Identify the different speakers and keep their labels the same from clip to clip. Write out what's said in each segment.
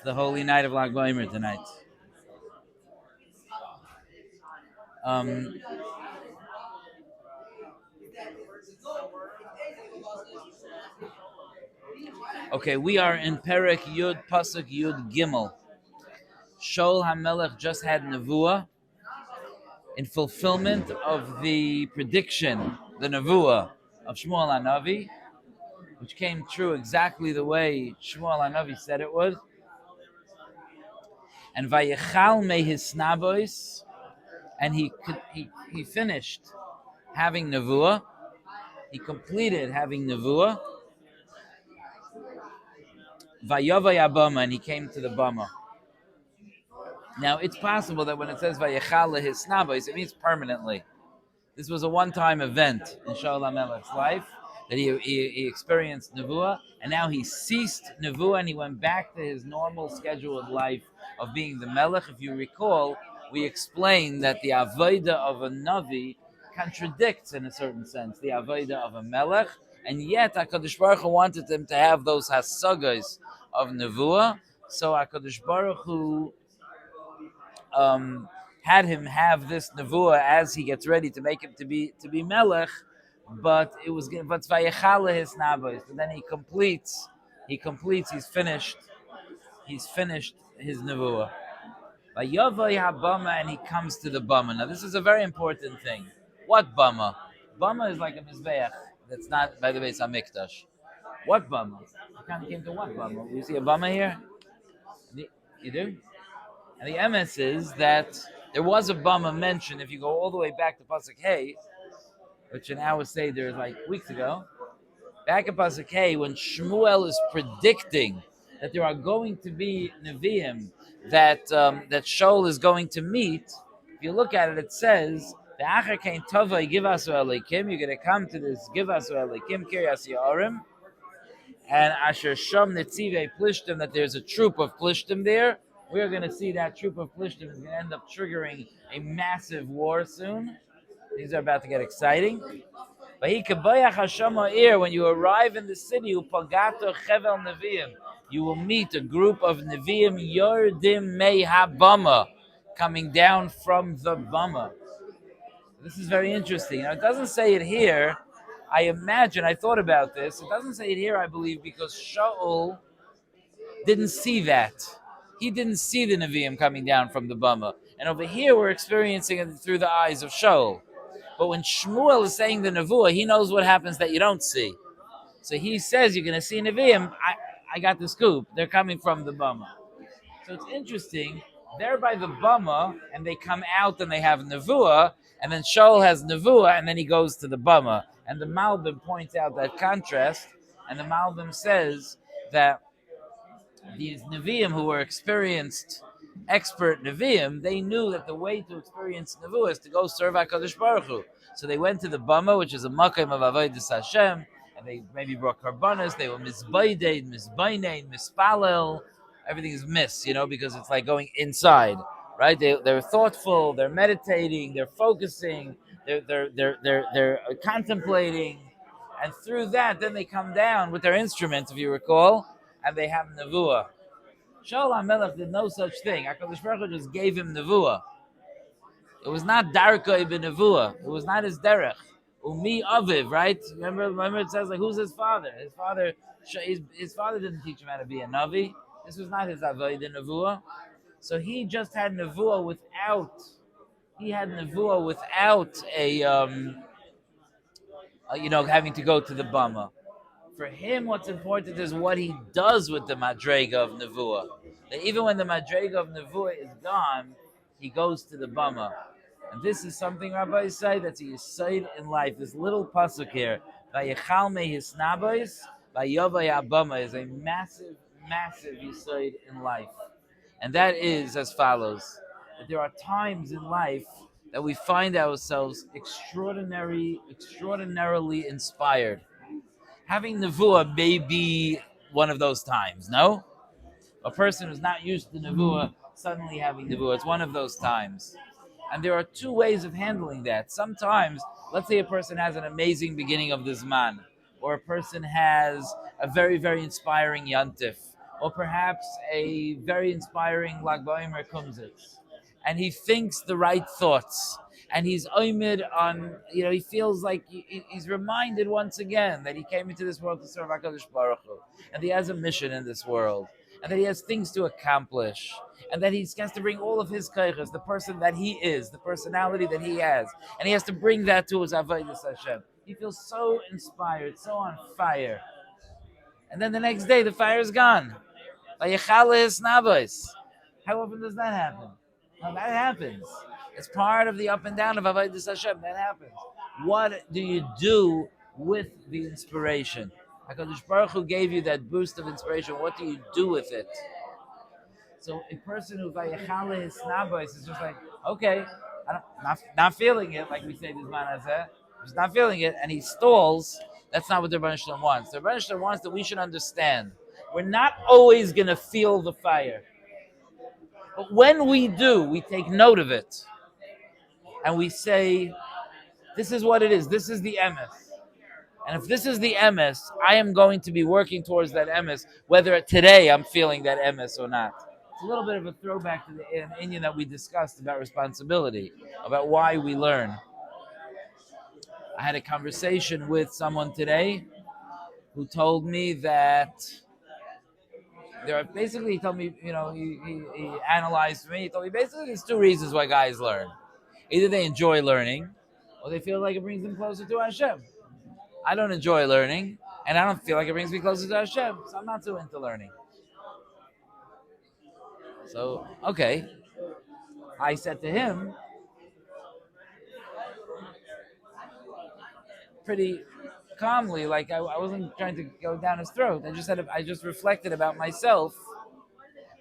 Speaker 1: The holy night of Lag B'Omer tonight. Um, okay, we are in Perek Yud Pasuk Yud Gimel. Shaul HaMelech just had Nevuah in fulfillment of the prediction, the Nevuah of Shmuel Navi, which came true exactly the way Shmuel Navi said it would. And Vayechal me his snabois, and he finished having Nevuah. He completed having Nevuah. Vayova Yabama, and he came to the Bama. Now, it's possible that when it says Vayechal his snabois, it means permanently. This was a one-time event in Shaul HaMelech's life that he experienced Nevuah, and now he ceased Nevuah and he went back to his normal scheduled life of being the Melech. If you recall, we explained that the Avodah of a Navi contradicts, in a certain sense, the Avodah of a Melech, and yet HaKadosh Baruch Hu wanted them to have those Hasagas of Nevuah, so HaKadosh Baruch Hu had him have this nevuah as he gets ready to make him to be melech, but it was but vayechala his nabos. And then he's finished his nevuah. Vayavay habama, and he comes to the bama. Now this is a very important thing. What bama? Bama is like a mizbeach. That's not, by the way, it's a mikdash. What bama? You kind of came to what bama? You see a bama here? You do? And the MS is that there was a bama mentioned, if you go all the way back to Pasuk Hey, which in our Seder is like weeks ago, back at Pasuk Hey, when Shmuel is predicting that there are going to be Nevi'im that Shaul is going to meet, if you look at it, it says, the Acher Kain Tova Givasu Elikim, you're going to come to this Givasu Elikim, Kiryas Ya'arim, and Asher Shom Netzive Plishtim, that there's a troop of Plishtim there. We're going to see that troop of Plishtim is going to end up triggering a massive war soon. Things are about to get exciting. When you arrive in the city, you will meet a group of Nevi'im Yordim Mei HaBama, coming down from the Bama. This is very interesting. Now, it doesn't say it here. I thought about this. It doesn't say it here, I believe, because Shaul didn't see that. He didn't see the Nevi'im coming down from the Bama. And over here, we're experiencing it through the eyes of Shaul. But when Shmuel is saying the Nevuah, he knows what happens that you don't see. So he says, you're going to see Nevi'im. I got the scoop. They're coming from the Bama. So it's interesting. They're by the Bama, and they come out and they have Nevuah, and then Shaul has Nevuah, and then he goes to the Bama. And the Malbim points out that contrast, and the Malbim says that these Nevi'im who were experienced, expert Nevi'im, they knew that the way to experience Nevuah is to go serve HaKadosh Baruch Hu. So they went to the Bama, which is a Makom of Avodas Hashem, and they maybe brought karbanas, they were misbayded, misbaynein, mispalel, everything is because it's like going inside, right? They're thoughtful, they're meditating, they're focusing, they're contemplating, and through that, then they come down with their instruments, if you recall, and they have Nevuah. Shaul HaMelech did no such thing. HaKadosh Baruch Hu just gave him Nevuah. It was not Darkei b'Nevuah. It was not his derech. Umi Aviv, right? Remember it says, like, who's his father? His father didn't teach him how to be a Navi. This was not his Avodah Nevuah. So he just had Nevuah without having to go to the Bama. For him, what's important is what he does with the Madrega of Nevuah. That even when the Madrega of Nevuah is gone, he goes to the Bama. And this is something rabbis say that's a yisoid in life. This little pasuk here, Vayechal me his nabos, Vayovay Abama, is a massive, massive yisoid in life. And that is as follows: that there are times in life that we find ourselves extraordinarily inspired. Having Nevuah may be one of those times, no? A person who's not used to Nevuah suddenly having Nevuah, it's one of those times. And there are two ways of handling that. Sometimes, let's say a person has an amazing beginning of the Zman, or a person has a very, very inspiring Yantif, or perhaps a very inspiring Lag BaOmer comes and he thinks the right thoughts, and he's oimid on, he feels like he's reminded once again that he came into this world to serve HaKadosh Baruch Hu, and he has a mission in this world, and that he has things to accomplish, and that he has to bring all of his kaiches, the person that he is, the personality that he has, and he has to bring that to his Avodas Hashem. He feels so inspired, so on fire. And then the next day, the fire is gone. How often does that happen? Now that happens. It's part of the up and down of Avodas Hashem. That happens. What do you do with the inspiration? HaKadosh Baruch Hu gave you that boost of inspiration. What do you do with it? So a person who vayechale his snabos is just like, okay, not feeling it, like we say this man has it. He's not feeling it, and he stalls. That's not what the Rebbeinu Shalom wants. The Rebbeinu Shalom wants that we should understand. We're not always going to feel the fire. But when we do, we take note of it. And we say, this is what it is. This is the emes. And if this is the emes, I am going to be working towards that emes, whether today I'm feeling that emes or not. It's a little bit of a throwback to the Indian that we discussed about responsibility, about why we learn. I had a conversation with someone today who told me that he told me, he analyzed for me. He told me basically there's two reasons why guys learn. Either they enjoy learning, or they feel like it brings them closer to Hashem. I don't enjoy learning, and I don't feel like it brings me closer to Hashem, so I'm not too into learning. So, okay. I said to him, pretty calmly, like I wasn't trying to go down his throat. I just reflected about myself,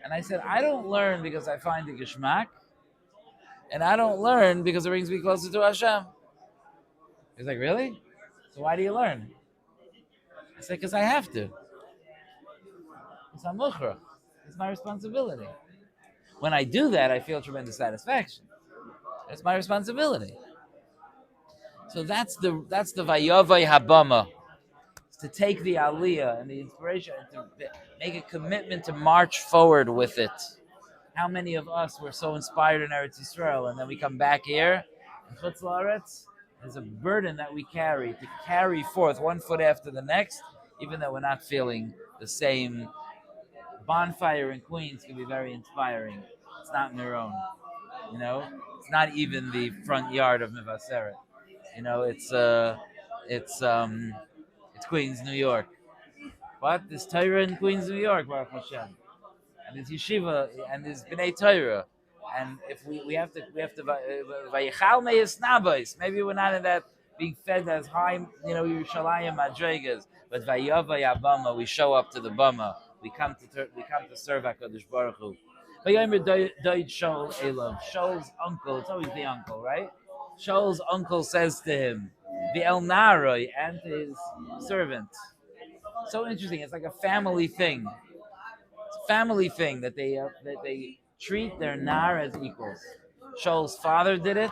Speaker 1: and I said, I don't learn because I find the geschmack, and I don't learn because it brings me closer to Hashem. He's like, really? So why do you learn? I said, because I have to. It's a mukhrach. It's my responsibility. When I do that, I feel tremendous satisfaction. It's my responsibility. So that's the vayavai habama. It's to take the aliyah and the inspiration and to make a commitment to march forward with it. How many of us were so inspired in Eretz Yisrael, and then we come back here in Chutz La'aretz? There's a burden that we carry to carry forth one foot after the next, even though we're not feeling the same. Bonfire in Queens can be very inspiring. It's not Miron, It's not even the front yard of Mivaseret. It's Queens, New York. But there's Torah in Queens, New York, Baruch Hashem, and there's yeshiva, and there's Bnei Torah, and if we have to vayechal meyes. Maybe we're not in that being fed as high, Yerushalayim Madregas, but vayavay abama, we show up to the bama. We come to serve HaKadosh Baruch Hu. Vayomer doid Shaul Elav. Shaul's uncle, it's always the uncle, right? Shaul's uncle says to him, the El Naroi, and to his servant. So interesting. It's like a family thing. It's a family thing that they treat their nar as equals. Shaul's father did it.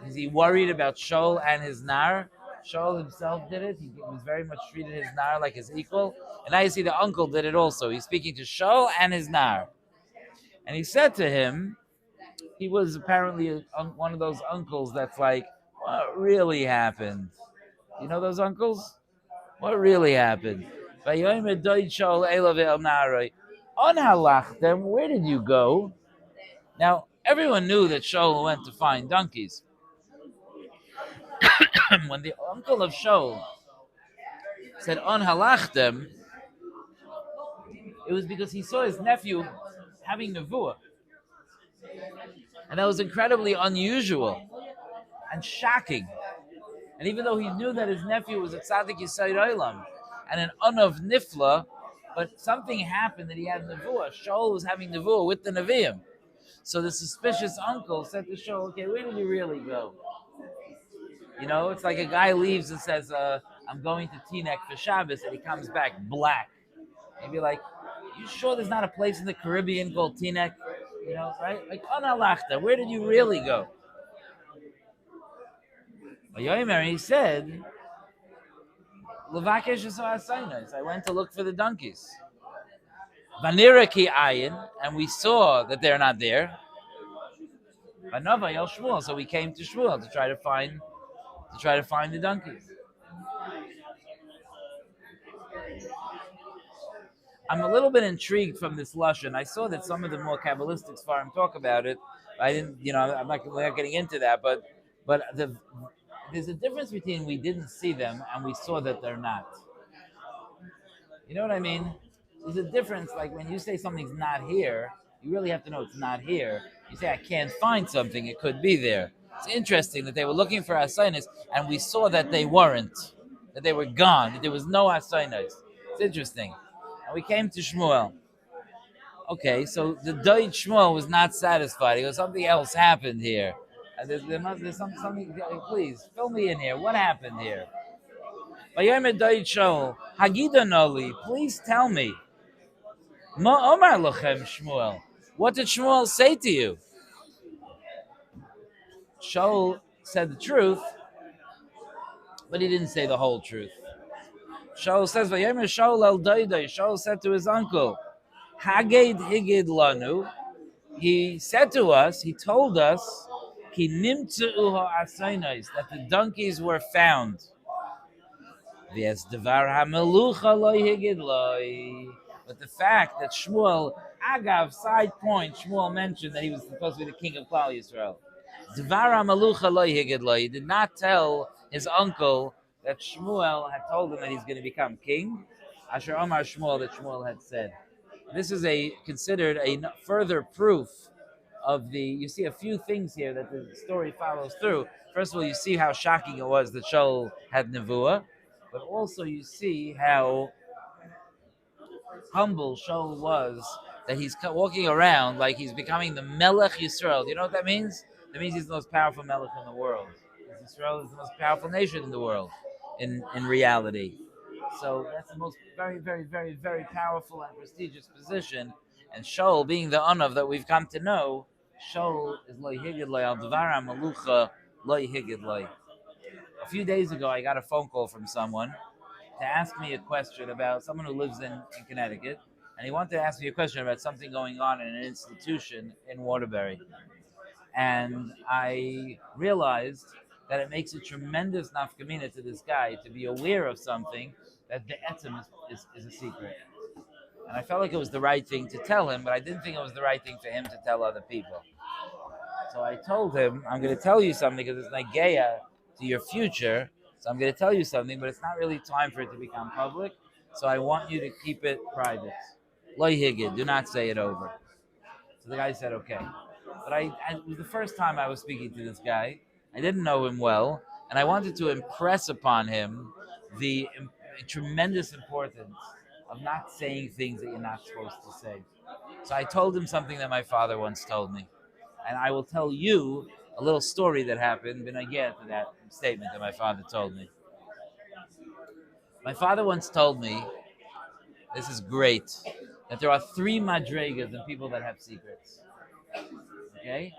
Speaker 1: Is he worried about Shaul and his nar? Shaul himself did it. He was very much treated his nar like his equal. And now you see the uncle did it also. He's speaking to Shaul and his nar. And he said to him, he was apparently one of those uncles that's like, what really happened? You know those uncles? What really happened? On halachtem, where did you go? Now, everyone knew that Shaul went to find donkeys. When the uncle of Shaul said on halachtem, it was because he saw his nephew having nevuah. And that was incredibly unusual and shocking. And even though he knew that his nephew was a tzaddik yisayir olam and an unav nifla, but something happened that he had nevuah. Shaul was having nevuah with the Nevi'im. So the suspicious uncle said to Shaul, okay, where did you really go? It's like a guy leaves and says, I'm going to Teaneck for Shabbos, and he comes back black. And you're like, you sure there's not a place in the Caribbean called Teaneck? Right? Like, Analachta, where did you really go? He said, Levakesh I went to look for the donkeys. Vaniraki ayin, and we saw that they're not there. Vanava el Shmuel, so we came to Shmuel to try to find the donkeys. I'm a little bit intrigued from this lashon. I saw that some of the more kabbalistic Sfarim talk about it. I didn't, we're not getting into that, but there's a difference between we didn't see them and we saw that they're not. You know what I mean? There's a difference. Like when you say something's not here, you really have to know it's not here. You say I can't find something; it could be there. It's interesting that they were looking for asainis, and we saw that they weren't, that they were gone, that there was no asainis. It's interesting. And we came to Shmuel. Okay, so the Deutsch Shmuel was not satisfied. He goes, something else happened here. There's something. Please fill me in here. What happened here? Vayomer Deutsch Shmuel, Hagida Noli, please tell me. Ma Omar Lochem Shmuel. What did Shmuel say to you? Shaul said the truth, but he didn't say the whole truth. Shaul says, Vayomer Shaul el Doidai. Shaul said to his uncle, Hagid Higid Lanu. He said to us, he told us, Ki nimtzu ha'asainais, that the donkeys were found. V'es devar ha'melucha lo higid loi. But the fact that Shmuel, Agav, side point, Shmuel mentioned that he was supposed to be the king of Klal Yisrael. Devar ha'melucha lo higid loi. He did not tell his uncle that Shmuel had told him that he's going to become king. Asher Omar Shmuel, that Shmuel had said. This is considered a further proof of you see a few things here that the story follows through. First of all, you see how shocking it was that Shaul had Nevuah, but also you see how humble Shaul was, that he's walking around like he's becoming the Melech Yisrael. Do you know what that means? That means he's the most powerful Melech in the world. Israel is the most powerful nation in the world, in reality. So that's the most very, very, very, very powerful and prestigious position. And Shaul, being the Anav that we've come to know, Shaul is loy higid loy al devara malucha loy higid loy. A few days ago, I got a phone call from someone to ask me a question about someone who lives in Connecticut, and he wanted to ask me a question about something going on in an institution in Waterbury. And I realized that it makes a tremendous nafkamina to this guy to be aware of something that the etzem is a secret. And I felt like it was the right thing to tell him, but I didn't think it was the right thing for him to tell other people. So I told him, I'm going to tell you something because it's nageya to your future. So I'm going to tell you something, but it's not really time for it to become public. So I want you to keep it private. Loy higid, do not say it over. So the guy said, okay. But it was the first time I was speaking to this guy. I didn't know him well, and I wanted to impress upon him the tremendous importance of not saying things that you're not supposed to say. So I told him something that my father once told me. And I will tell you a little story that happened when I get to that statement that my father told me. My father once told me, this is great, that there are 3 madregas in people that have secrets. Okay?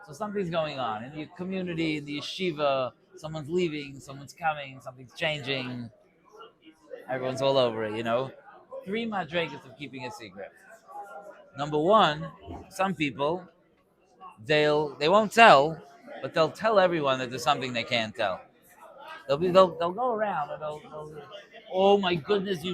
Speaker 1: So something's going on in the community, in the yeshiva, someone's leaving, someone's coming, something's changing. Everyone's all over it, 3 madregas of keeping a secret. Number 1, some people, they won't tell, but they'll tell everyone that there's something they can't tell. They'll go around and they'll oh my goodness,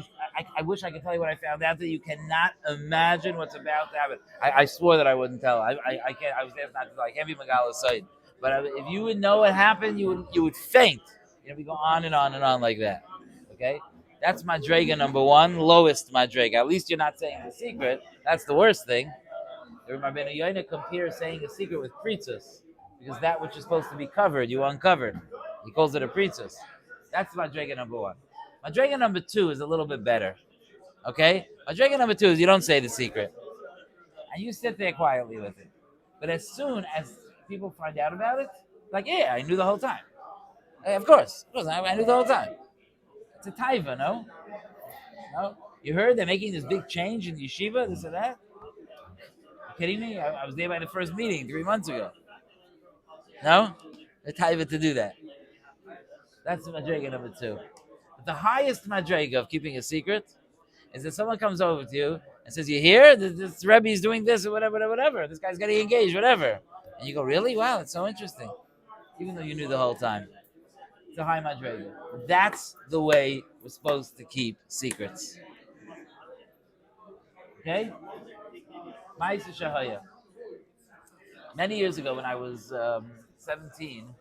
Speaker 1: I wish I could tell you what I found out that you cannot imagine what's about to happen. I swore that I wouldn't tell. I can't. I was asked not to tell. I can't be Megala's side. But if you would know what happened, you would faint. We go on and on and on like that. Okay, that's Madrega number 1, lowest Madrega. At least you're not saying the secret. That's the worst thing. Rabbi Sonnenschein compares saying a secret with pritzos, because that which is supposed to be covered, you uncovered. He calls it a pritzos. That's Madrega number 1. Madrega number 2 is a little bit better. Okay? Madrega number 2 is you don't say the secret. And you sit there quietly with it. But as soon as people find out about it, like, yeah, I knew the whole time. Hey, of course, I knew the whole time. It's a taiva, no? No? You heard they're making this big change in yeshiva, this or that? You kidding me? I was there by the first meeting 3 months ago. No? The taiva to do that. That's madrega number 2. But the highest madrega of keeping a secret is that someone comes over to you and says, "You hear? This Rebbe is doing this or whatever, whatever, whatever. This guy's getting engaged, whatever." And you go, "Really? Wow, that's so interesting." Even though you knew the whole time. It's a high madrega. That's the way we're supposed to keep secrets. Okay? Ma'aseh Shahaya. Many years ago, when I was 17,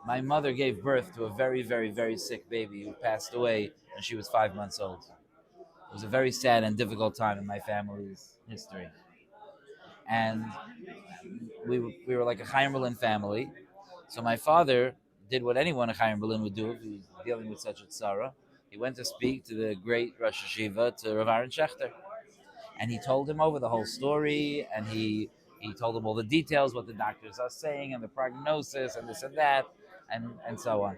Speaker 1: my mother gave birth to a very, very, very sick baby who passed away when she was 5 months old. It was a very sad and difficult time in my family's history. And we were like a Chaim Berlin family. So my father did what anyone in Chaim Berlin would do if he was dealing with such a tzara. He went to speak to the great Rosh Hashiva, to Rav Aaron Schechter. And he told him over the whole story, and he told him all the details, what the doctors are saying, and the prognosis, and this and that, and so on.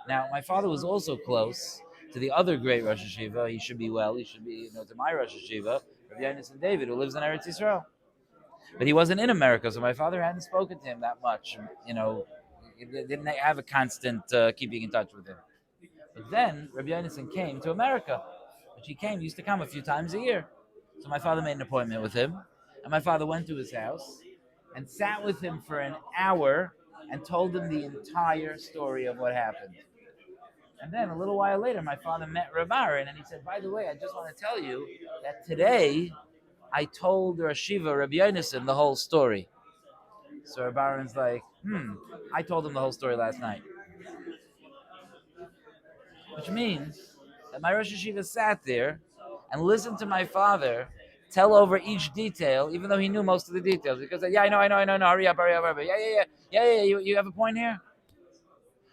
Speaker 1: Now, my father was also close to the other great Rosh Hashiva. He should be well. He should be, to my Rosh Hashiva, Rabbi Yonason David, who lives in Eretz Yisrael. But he wasn't in America, so my father hadn't spoken to him that much. He didn't have a constant keeping in touch with him. But then Rabbi Yonason came to America, which he used to come a few times a year. So my father made an appointment with him, and my father went to his house and sat with him for an hour and told him the entire story of what happened. And then a little while later, my father met Rav Aaron, and he said, "By the way, I just want to tell you that today I told Rosh Hashiva Rabbi Yonason the whole story." So Rav Aaron's like, I told him the whole story last night. Which means that my Rosh Hashiva sat there and listened to my father tell over each detail, even though he knew most of the details. Because, yeah, I know, hurry up. Yeah, you have a point here?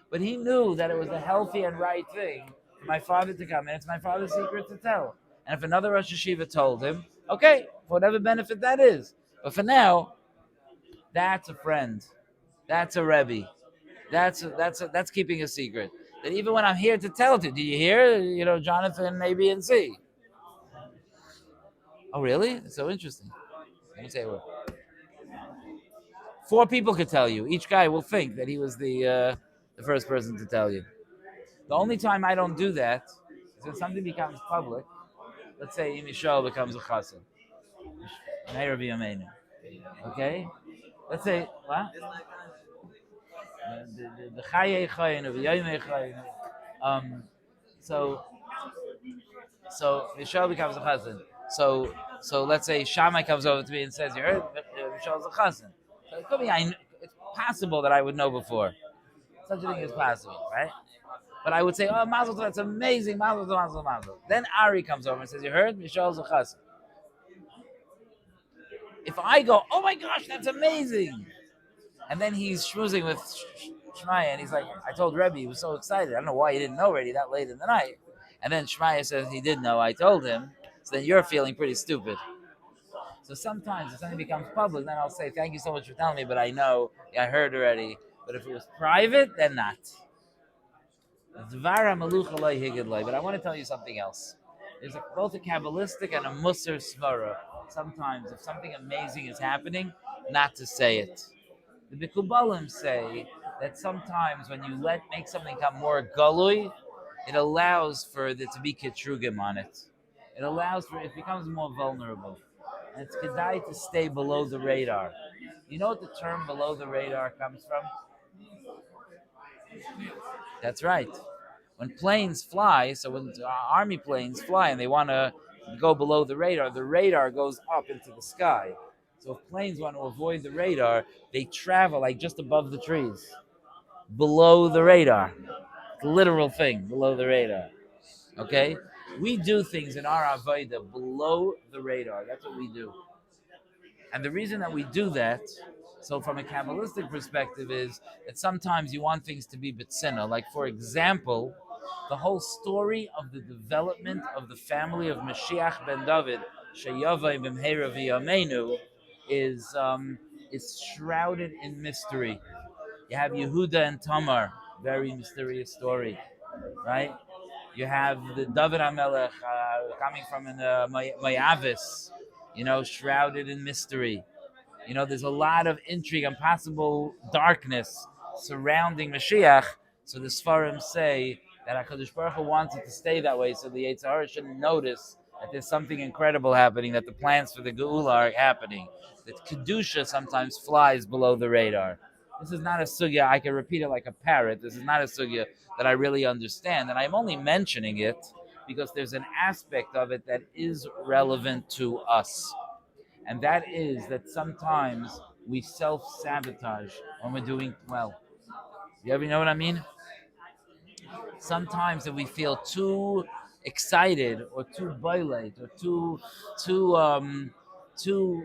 Speaker 1: But he knew that it was the healthy and right thing for my father to come in. It's my father's secret to tell. And if another Rosh Hashiva told him, okay, for whatever benefit that is. But for now, that's a friend. That's a Rebbe. That's keeping a secret. That even when I'm here to tell it to, do you hear? Jonathan, A, B, and C. Oh, really? It's so interesting. Let me tell you what. 4 people could tell you. Each guy will think that he was the first person to tell you. The only time I don't do that is when something becomes public. Let's say Mishal becomes a chassan. Okay? Let's say, what? The Chaye Chayin, the Yoyme Chayin. So Mishal becomes a chassan. So let's say Shammai comes over to me and says, "You heard Mishal's a chassan." So it could be it's possible that I would know before. Such a thing is possible, right? But I would say, "Oh, Mazel Tov, that's amazing, Mazel Tov, Mazel Tov, Mazel." Then Ari comes over and says, "You heard Mishal's a chassan." If I go, "Oh my gosh, that's amazing," and then he's schmoozing with Shmaya, and he's like, "I told Rebbe," he was so excited. I don't know why he didn't know already that late in the night. And then Shmaya says he did know. I told him. So then you're feeling pretty stupid. So sometimes if something becomes public, then I'll say, "Thank you so much for telling me, but I know, I heard already." But if it was private, then not. But I want to tell you something else. There's both a Kabbalistic and a Musar Svara. Sometimes, if something amazing is happening, not to say it. The Bikubalim say that sometimes when you make something come more galui, it allows for there to be kitrugim on it. It becomes more vulnerable. And it's kedai to stay below the radar. You know what the term below the radar comes from? That's right. When planes fly, so when army planes fly and they want to go below the radar goes up into the sky. So if planes want to avoid the radar, they travel like just above the trees, below the radar. It's a literal thing, below the radar. Okay? We do things in our avodah below the radar. That's what we do. And the reason that we do that, so from a Kabbalistic perspective, is that sometimes you want things to be bitzina. Like, for example, the whole story of the development of the family of Mashiach ben David, Sheyavai b'mheira v'yameinu, is shrouded in mystery. You have Yehuda and Tamar, very mysterious story, right? You have the David HaMelech coming from Mayavis, shrouded in mystery. There's a lot of intrigue and possible darkness surrounding Mashiach. So the Sfarim say that HaKadosh Baruch Hu wants it to stay that way, so the Yetzer Hara shouldn't notice that there's something incredible happening, that the plans for the Geula are happening, that Kedusha sometimes flies below the radar. This is not a sugya, I can repeat it like a parrot. This is not a sugya that I really understand. And I'm only mentioning it because there's an aspect of it that is relevant to us. And that is that sometimes we self sabotage when we're doing well. You ever know what I mean? Sometimes if we feel too excited or too violent or too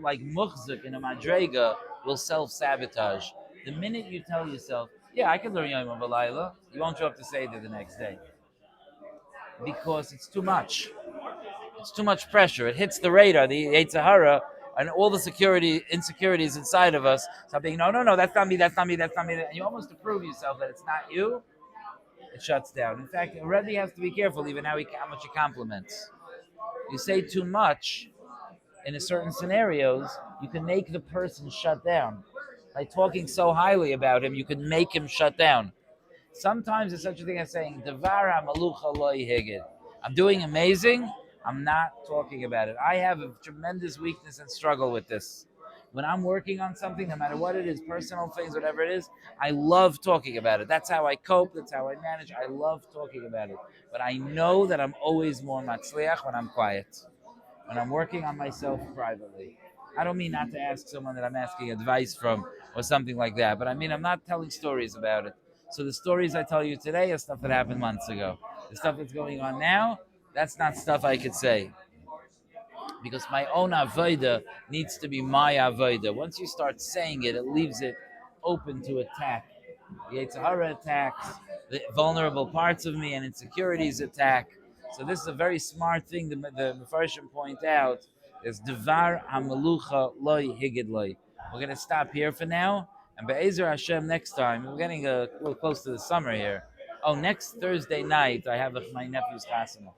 Speaker 1: like muchzik in a madrega, will self sabotage. The minute you tell yourself, "Yeah, I can learn Yom V'Layla," you won't show up to Seder the next day because it's too much. It's too much pressure. It hits the radar, the Yetzer Hara, and all the security insecurities inside of us. Stop being, no, no, no, that's not me, that's not me, that's not me. And you almost to prove yourself that it's not you. It shuts down. In fact, a Rebbe has to be careful even how much he compliments. You say too much in a certain scenarios, you can make the person shut down. By talking so highly about him, you can make him shut down. Sometimes there's such a thing as saying, Devar hamalucha lo yihigid. I'm doing amazing. I'm not talking about it. I have a tremendous weakness and struggle with this. When I'm working on something, no matter what it is, personal things, whatever it is, I love talking about it. That's how I cope. That's how I manage. I love talking about it. But I know that I'm always more matzliach when I'm quiet, when I'm working on myself privately. I don't mean not to ask someone that I'm asking advice from or something like that, but I mean I'm not telling stories about it. So the stories I tell you today are stuff that happened months ago. The stuff that's going on now, that's not stuff I could say because my own avoda needs to be my avoda. Once you start saying it, it leaves it open to attack. The Yetzer Hara attacks, the vulnerable parts of me and insecurities attack. So this is a very smart thing the Mefarshim point out. Is Devar Hamalucha Loi Higid Loi. We're going to stop here for now. And Be'ezer Hashem next time, we're getting a little close to the summer here. Oh, next Thursday night, I have my nephew's chasana.